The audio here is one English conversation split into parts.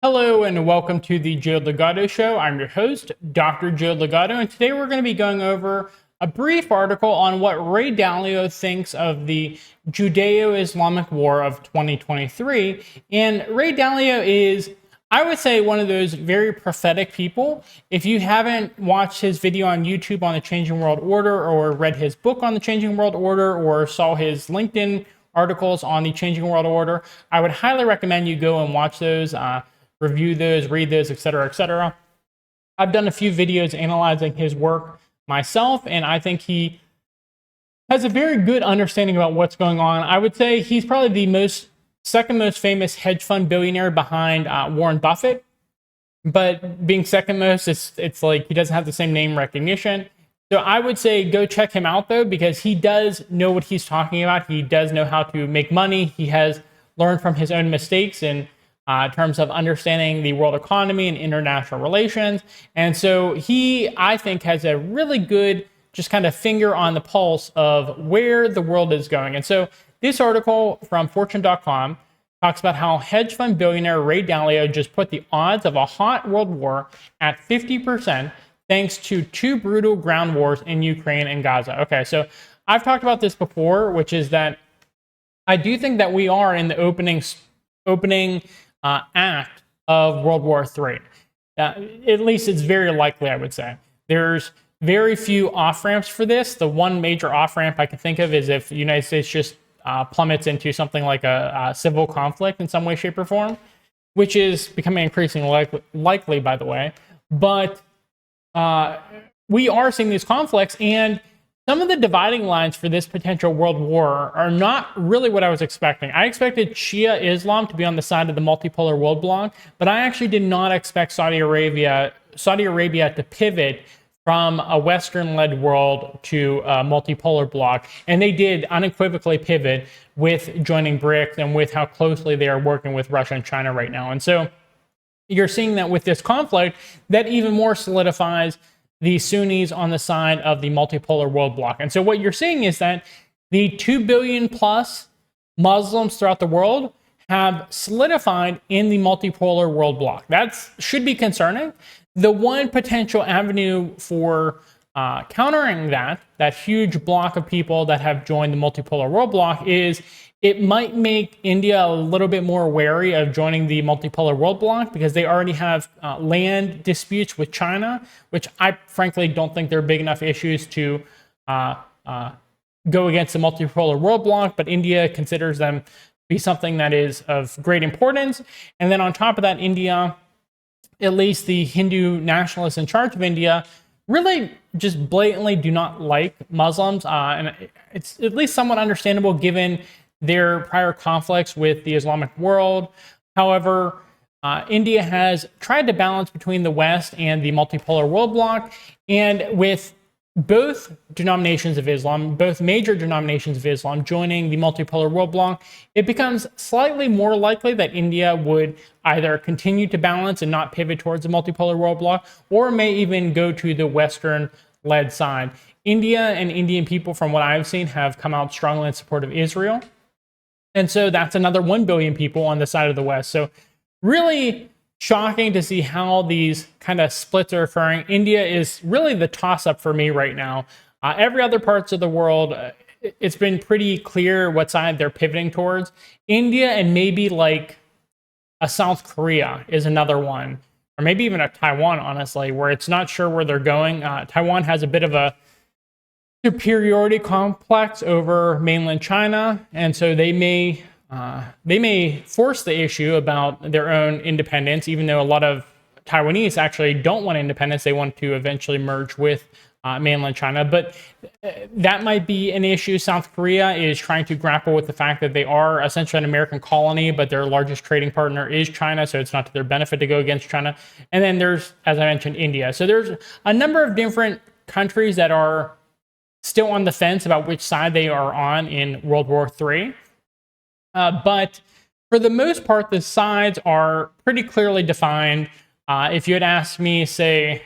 Hello and welcome to the Joe Ligato Show. I'm your host, Dr. Joe Ligato, and today we're going to be going over a brief article on what Ray Dalio thinks of the Judeo-Islamic War of 2023. And Ray Dalio is, I would say, one of those very prophetic people. If you haven't watched his video on YouTube on the Changing World Order, or read his book on the Changing World Order, or saw his LinkedIn articles on the Changing World Order, I would highly recommend you go and watch those. Review those, read those, etc., etc. I've done a few videos analyzing his work myself, and I think he has a very good understanding about what's going on. I would say he's probably the second most famous hedge fund billionaire behind Warren Buffett. But being second most, it's like he doesn't have the same name recognition. So I would say go check him out, though, because he does know what he's talking about. He does know how to make money. He has learned from his own mistakes in terms of understanding the world economy and international relations. And so he, I think, has a really good just kind of finger on the pulse of where the world is going. And so this article from Fortune.com talks about how hedge fund billionaire Ray Dalio just put the odds of a hot world war at 50% thanks to two brutal ground wars in Ukraine and Gaza. Okay, so I've talked about this before, which is that I do think that we are in the opening act of World War III. At least it's very likely, I would say. There's very few off-ramps for this. The one major off-ramp I can think of is if the United States just plummets into something like a civil conflict in some way, shape, or form, which is becoming increasingly likely, by the way. But we are seeing these conflicts, and some of the dividing lines for this potential world war are not really what I was expecting. I expected Shia Islam to be on the side of the multipolar world bloc, but I actually did not expect Saudi Arabia to pivot from a Western-led world to a multipolar bloc. And they did unequivocally pivot with joining BRICS and with how closely they are working with Russia and China right now. And so you're seeing that with this conflict, that even more solidifies the Sunnis on the side of the multipolar world bloc. And so what you're seeing is that the 2 billion plus Muslims throughout the world have solidified in the multipolar world bloc. That should be concerning. The one potential avenue for countering that huge block of people that have joined the multipolar world bloc is it might make India a little bit more wary of joining the multipolar world bloc because they already have land disputes with China, which I frankly don't think they're big enough issues to go against the multipolar world bloc, but India considers them to be something that is of great importance. And then on top of that, India, at least the Hindu nationalists in charge of India, really just blatantly do not like Muslims. And it's at least somewhat understandable given their prior conflicts with the Islamic world. However, India has tried to balance between the West and the multipolar world bloc, and with both denominations of Islam, both major denominations of Islam joining the multipolar world bloc, it becomes slightly more likely that India would either continue to balance and not pivot towards the multipolar world bloc, or may even go to the Western-led side. India and Indian people, from what I've seen, have come out strongly in support of Israel. And so that's another 1 billion people on the side of the West. So really shocking to see how these kind of splits are occurring. India is really the toss-up for me right now. Every other parts of the world, it's been pretty clear what side they're pivoting towards. India and maybe like a South Korea is another one, or maybe even a Taiwan, honestly, where it's not sure where they're going. Taiwan has a bit of a superiority complex over mainland China, and so they may force the issue about their own independence, even though a lot of Taiwanese actually don't want independence. They want to eventually merge with mainland China, but that might be an issue. South Korea is trying to grapple with the fact that they are essentially an American colony, but their largest trading partner is China, so it's not to their benefit to go against China. And then there's, as I mentioned, India. So there's a number of different countries that are still on the fence about which side they are on in World War III. But for the most part, the sides are pretty clearly defined. If you had asked me, say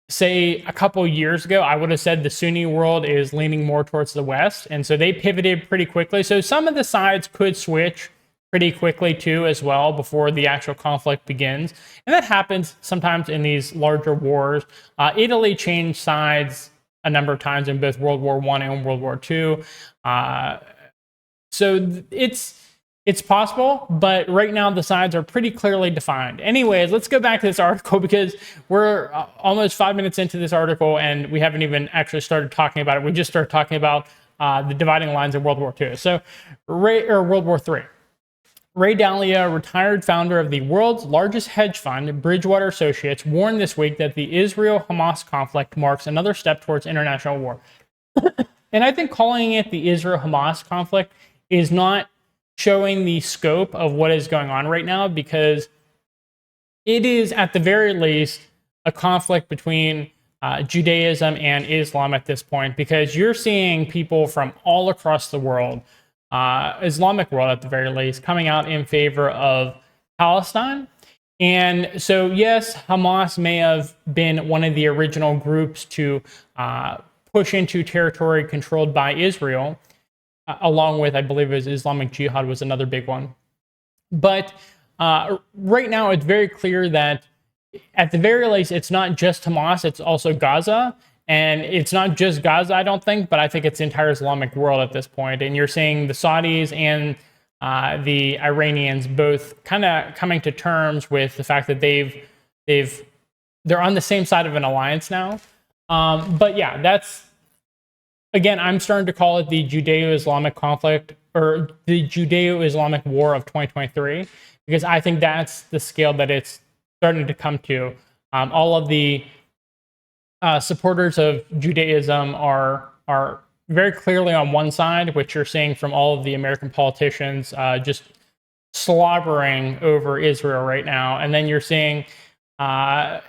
a couple years ago, I would have said the Sunni world is leaning more towards the West. And so they pivoted pretty quickly. So some of the sides could switch pretty quickly too as well before the actual conflict begins. And that happens sometimes in these larger wars. Italy changed sides a number of times in both World War I and World War II. So it's possible, but right now the sides are pretty clearly defined. Anyways, let's go back to this article because we're almost 5 minutes into this article and we haven't even actually started talking about it. We just started talking about the dividing lines in World War II. So World War III. Ray Dalio, retired founder of the world's largest hedge fund, Bridgewater Associates, warned this week that the Israel-Hamas conflict marks another step towards international war. And I think calling it the Israel-Hamas conflict is not showing the scope of what is going on right now, because it is, at the very least, a conflict between Judaism and Islam at this point, because you're seeing people from all across the world, Islamic world at the very least, coming out in favor of Palestine. And so, yes, Hamas may have been one of the original groups to push into territory controlled by Israel, along with, I believe it was Islamic Jihad was another big one. But right now, it's very clear that at the very least, it's not just Hamas, it's also Gaza. And it's not just Gaza, I don't think, but I think it's the entire Islamic world at this point. And you're seeing the Saudis and the Iranians both kind of coming to terms with the fact that they're on the same side of an alliance now. But yeah, that's, again, I'm starting to call it the Judeo-Islamic conflict, or the Judeo-Islamic War of 2023, because I think that's the scale that it's starting to come to. All of the supporters of Judaism are very clearly on one side, which you're seeing from all of the American politicians just slobbering over Israel right now. And then you're seeing the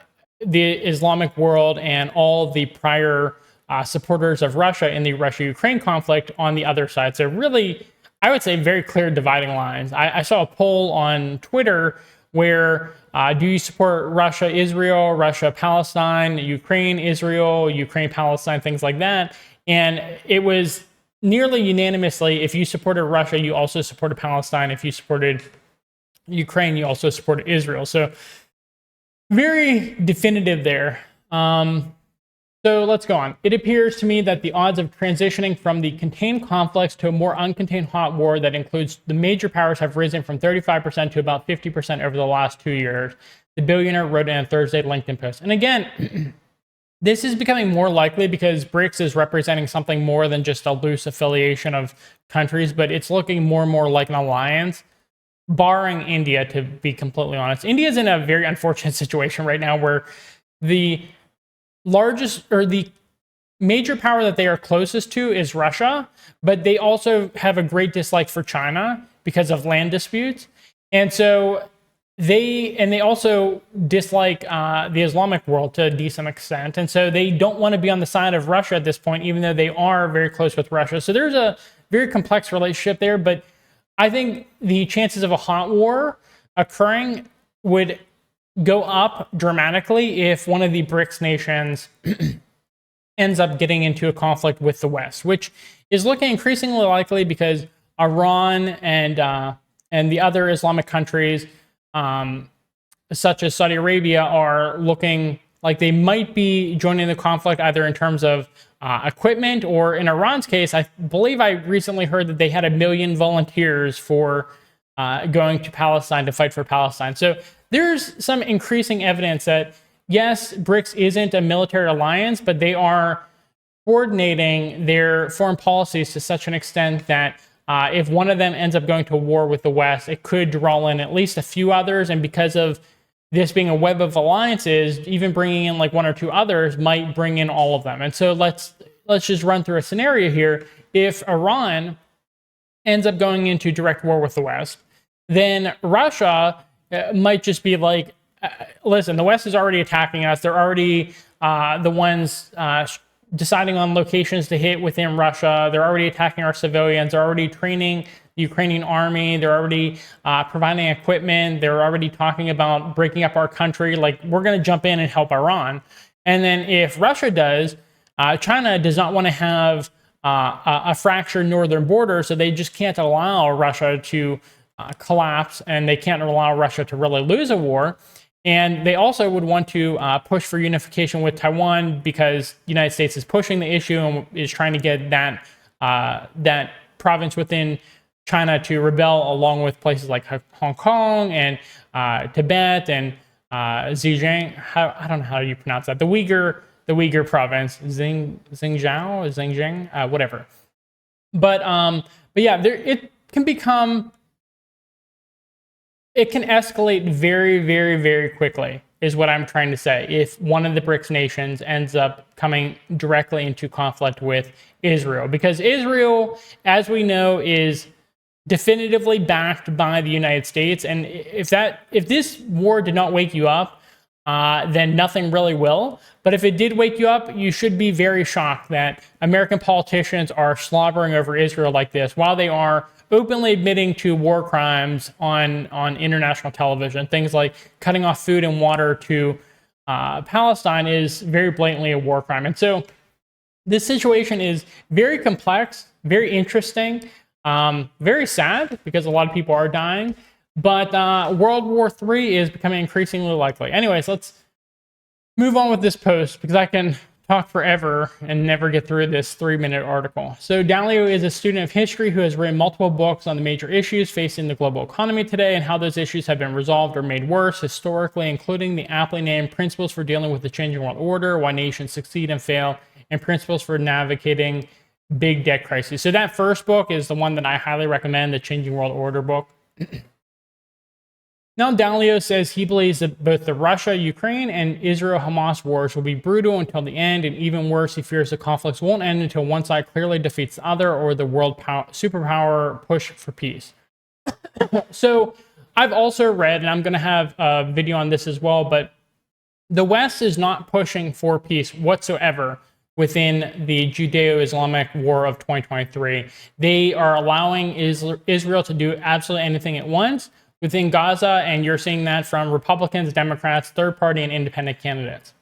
Islamic world and all of the prior supporters of Russia in the Russia-Ukraine conflict on the other side. So really, I would say very clear dividing lines. I saw a poll on Twitter where do you support Russia, Israel, Russia, Palestine, Ukraine, Israel, Ukraine, Palestine, things like that. And it was nearly unanimously, if you supported Russia, you also supported Palestine. If you supported Ukraine, you also supported Israel. So very definitive there. So let's go on. It appears to me that the odds of transitioning from the contained conflicts to a more uncontained hot war that includes the major powers have risen from 35% to about 50% over the last 2 years, the billionaire wrote in a Thursday LinkedIn post. And again, this is becoming more likely because BRICS is representing something more than just a loose affiliation of countries, but it's looking more and more like an alliance, barring India, to be completely honest. India is in a very unfortunate situation right now where the largest, or the major power that they are closest to is Russia, but they also have a great dislike for China because of land disputes. And so they also dislike the Islamic world to a decent extent. And so they don't want to be on the side of Russia at this point, even though they are very close with Russia. So there's a very complex relationship there, but I think the chances of a hot war occurring would go up dramatically if one of the BRICS nations ends up getting into a conflict with the West, which is looking increasingly likely because Iran and the other Islamic countries, such as Saudi Arabia, are looking like they might be joining the conflict either in terms of equipment, or in Iran's case, I believe I recently heard that they had 1 million volunteers for going to Palestine to fight for Palestine. So there's some increasing evidence that, yes, BRICS isn't a military alliance, but they are coordinating their foreign policies to such an extent that if one of them ends up going to war with the West, it could draw in at least a few others. And because of this being a web of alliances, even bringing in like 1 or 2 others might bring in all of them. And so let's just run through a scenario here. If Iran ends up going into direct war with the West, then Russia might just be like, listen, the West is already attacking us. They're already the ones deciding on locations to hit within Russia. They're already attacking our civilians. They're already training the Ukrainian army. They're already providing equipment. They're already talking about breaking up our country. Like, we're going to jump in and help Iran. And then if Russia does, China does not want to have a fractured northern border, so they just can't allow Russia to collapse, and they can't allow Russia to really lose a war. And they also would want to push for unification with Taiwan, because the United States is pushing the issue and is trying to get that province within China to rebel, along with places like Hong Kong and Tibet and Xinjiang. I don't know how you pronounce that. The Uyghur province, Xinjiang, whatever. But yeah, it can escalate very, very, very quickly, is what I'm trying to say, if one of the BRICS nations ends up coming directly into conflict with Israel. Because Israel, as we know, is definitively backed by the United States. And if this war did not wake you up, then nothing really will. But if it did wake you up, you should be very shocked that American politicians are slobbering over Israel like this, while they are openly admitting to war crimes on international television. Things like cutting off food and water to Palestine is very blatantly a war crime. And so this situation is very complex, very interesting, very sad, because a lot of people are dying. But World War III is becoming increasingly likely. Anyways, let's move on with this post, because I can talk forever and never get through this 3-minute article. So Dalio is a student of history who has written multiple books on the major issues facing the global economy today and how those issues have been resolved or made worse historically, including the aptly named Principles for Dealing with the Changing World Order, Why Nations Succeed and Fail, and Principles for Navigating Big Debt Crises. So that first book is the one that I highly recommend, the Changing World Order book. Now, Dalio says he believes that both the Russia-Ukraine and Israel-Hamas wars will be brutal until the end, and even worse, he fears the conflicts won't end until one side clearly defeats the other, or the world superpower push for peace. So I've also read, and I'm going to have a video on this as well, but the West is not pushing for peace whatsoever within the Judeo-Islamic War of 2023. They are allowing Israel to do absolutely anything it wants within Gaza, and you're seeing that from Republicans, Democrats, third-party, and independent candidates.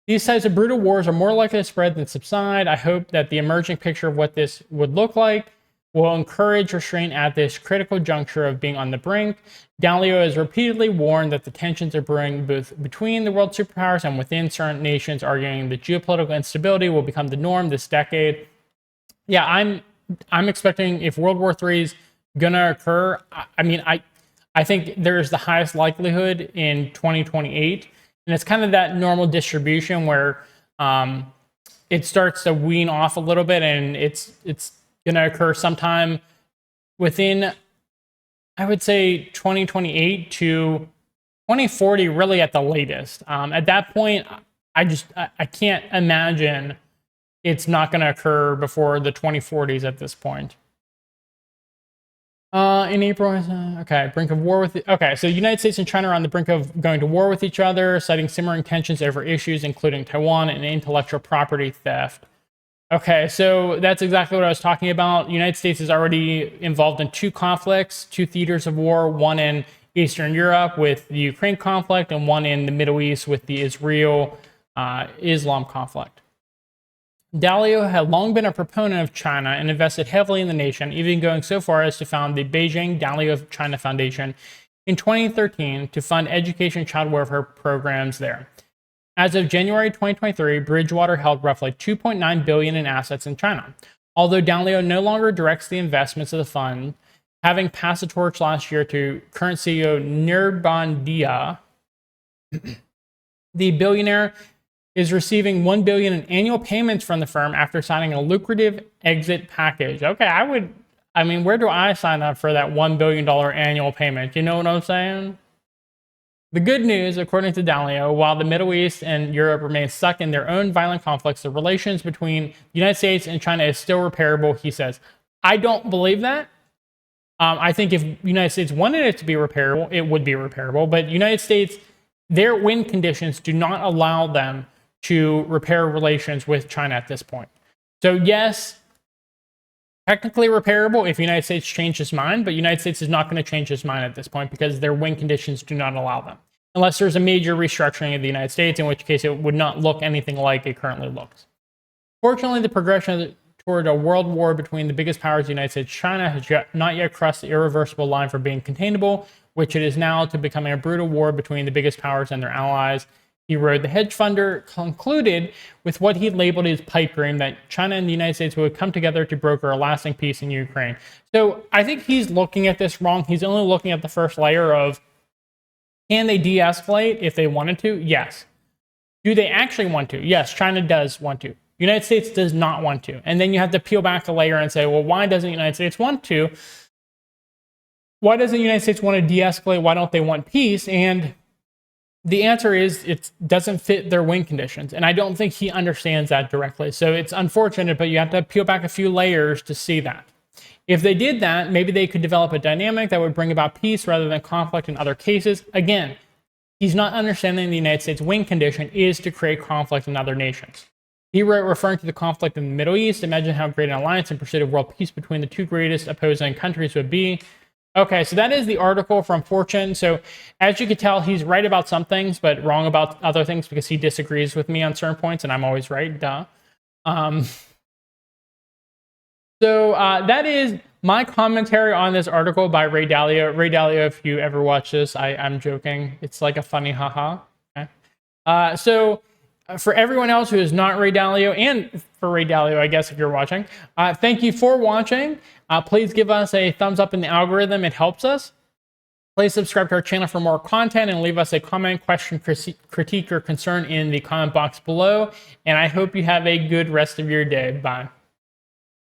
These types of brutal wars are more likely to spread than subside. I hope that the emerging picture of what this would look like will encourage restraint at this critical juncture of being on the brink. Dalio has repeatedly warned that the tensions are brewing both between the world superpowers and within certain nations, arguing that geopolitical instability will become the norm this decade. Yeah, I'm expecting, if World War III is going to occur, I think there's the highest likelihood in 2028. And it's kind of that normal distribution where it starts to wean off a little bit, and it's going to occur sometime within, I would say, 2028 to 2040, really at the latest. At that point, I can't imagine it's not going to occur before the 2040s at this point. In April, okay, brink of war with, okay, so the United States and China are on the brink of going to war with each other, citing simmering tensions over issues including Taiwan and intellectual property theft. Okay, so that's exactly what I was talking about. The United States is already involved in 2 conflicts, 2 theaters of war, one in Eastern Europe with the Ukraine conflict, and one in the Middle East with the Israel-Islam conflict. Dalio had long been a proponent of China and invested heavily in the nation, even going so far as to found the Beijing Dalio China Foundation in 2013 to fund education and child welfare programs there. As of January 2023, Bridgewater held roughly $2.9 billion in assets in China. Although Dalio no longer directs the investments of the fund, having passed the torch last year to current CEO Nirbandia, the billionaire is receiving $1 billion in annual payments from the firm after signing a lucrative exit package. Okay, where do I sign up for that $1 billion annual payment? You know what I'm saying? The good news, according to Dalio, while the Middle East and Europe remain stuck in their own violent conflicts, the relations between the United States and China is still repairable, he says. I don't believe that. I think if the United States wanted it to be repairable, it would be repairable. But the United States, their win conditions do not allow them to repair relations with China at this point. So yes, technically repairable if the United States changed its mind, but the United States is not going to change its mind at this point because their win conditions do not allow them. Unless there's a major restructuring of the United States, in which case it would not look anything like it currently looks. Fortunately, the progression toward a world war between the biggest powers, the United States and China, has not yet crossed the irreversible line from being containable, which it is now, to becoming a brutal war between the biggest powers and their allies. He wrote, the hedge funder concluded with what he labeled his pipe dream that China and the United States would come together to broker a lasting peace in Ukraine. So I think he's looking at this wrong. He's only looking at the first layer of, can they de-escalate if they wanted to? Yes. Do they actually want to? Yes, China does want to. United States does not want to. And then you have to peel back a layer and say, well, why doesn't the United States want to? Why doesn't the United States want to de-escalate? Why don't they want peace? And the answer is it doesn't fit their win conditions. And I don't think he understands that directly. So it's unfortunate, but you have to peel back a few layers to see that. If they did that, maybe they could develop a dynamic that would bring about peace rather than conflict in other cases. Again, he's not understanding the United States' win condition is to create conflict in other nations. He wrote, referring to the conflict in the Middle East, imagine how great an alliance in pursuit of world peace between the two greatest opposing countries would be. Okay, so that is the article from Fortune. So as you can tell, he's right about some things, but wrong about other things because he disagrees with me on certain points, and I'm always right, duh. That is my commentary on this article by Ray Dalio. Ray Dalio, if you ever watch this, I'm joking. It's like a funny haha. Okay. For everyone else who is not Ray Dalio, and for Ray Dalio, I guess, if you're watching, thank you for watching. Please give us a thumbs up in the algorithm. It helps us. Please subscribe to our channel for more content and leave us a comment, question, critique, or concern in the comment box below. And I hope you have a good rest of your day. Bye.